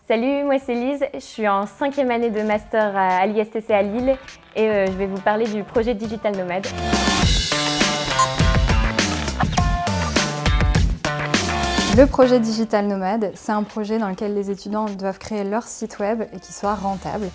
Salut, moi c'est Lise, je suis en 5e année de master à l'ISTC à Lille et je vais vous parler du projet Digital Nomad. Le projet Digital Nomad, c'est un projet dans lequel les étudiants doivent créer leur site web et qui soit rentable.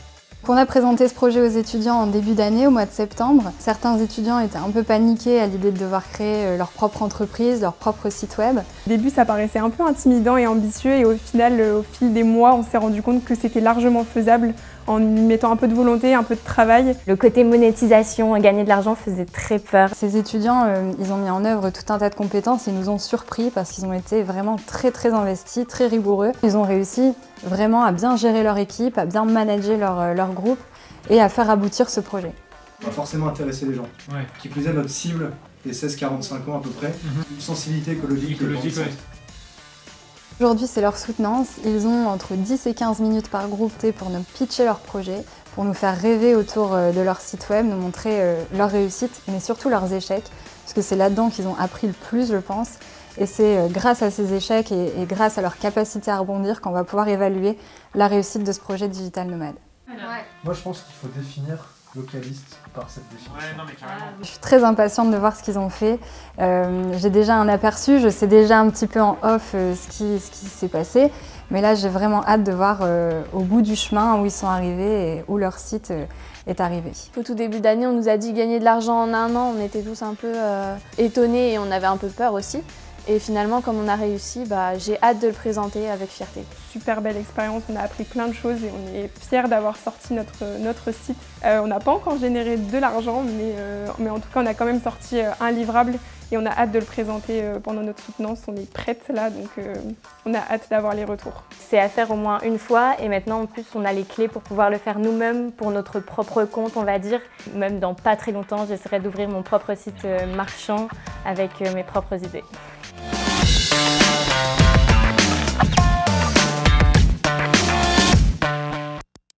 On a présenté ce projet aux étudiants en début d'année, au mois de septembre. Certains étudiants étaient un peu paniqués à l'idée de devoir créer leur propre entreprise, leur propre site web. Au début, ça paraissait un peu intimidant et ambitieux et au final, au fil des mois, on s'est rendu compte que c'était largement faisable en y mettant un peu de volonté, un peu de travail. Le côté monétisation, gagner de l'argent faisait très peur. Ces étudiants, ils ont mis en œuvre tout un tas de compétences et nous ont surpris parce qu'ils ont été vraiment très investis, très rigoureux. Ils ont réussi vraiment à bien gérer leur équipe, à bien manager leur groupe et à faire aboutir ce projet. On va forcément intéresser les gens. Ouais. Qui plus est, notre cible est 16-45 ans à peu près. Une sensibilité écologique. Ouais. Aujourd'hui, c'est leur soutenance. Ils ont entre 10 et 15 minutes par groupe pour nous pitcher leur projet, pour nous faire rêver autour de leur site web, nous montrer leurs réussites, mais surtout leurs échecs, parce que c'est là-dedans qu'ils ont appris le plus, je pense. Et c'est grâce à ces échecs et grâce à leur capacité à rebondir qu'on va pouvoir évaluer la réussite de ce projet Digital Nomad. Ouais. Moi, je pense qu'il faut définir localiste par cette définition. Ouais, non, mais carrément. Je suis très impatiente de voir ce qu'ils ont fait. J'ai déjà un aperçu, je sais déjà un petit peu en off ce qui s'est passé. Mais là, j'ai vraiment hâte de voir au bout du chemin où ils sont arrivés et où leur site est arrivé. Au tout début d'année, on nous a dit gagner de l'argent en un an. On était tous un peu étonnés et on avait un peu peur aussi. Et finalement, comme on a réussi, j'ai hâte de le présenter avec fierté. Super belle expérience, on a appris plein de choses et on est fiers d'avoir sorti notre site. On n'a pas encore généré de l'argent, mais en tout cas, on a quand même sorti un livrable et on a hâte de le présenter pendant notre soutenance. On est prête là, donc on a hâte d'avoir les retours. C'est à faire au moins une fois et maintenant en plus on a les clés pour pouvoir le faire nous-mêmes pour notre propre compte, on va dire. Même dans pas très longtemps, j'essaierai d'ouvrir mon propre site marchand avec mes propres idées.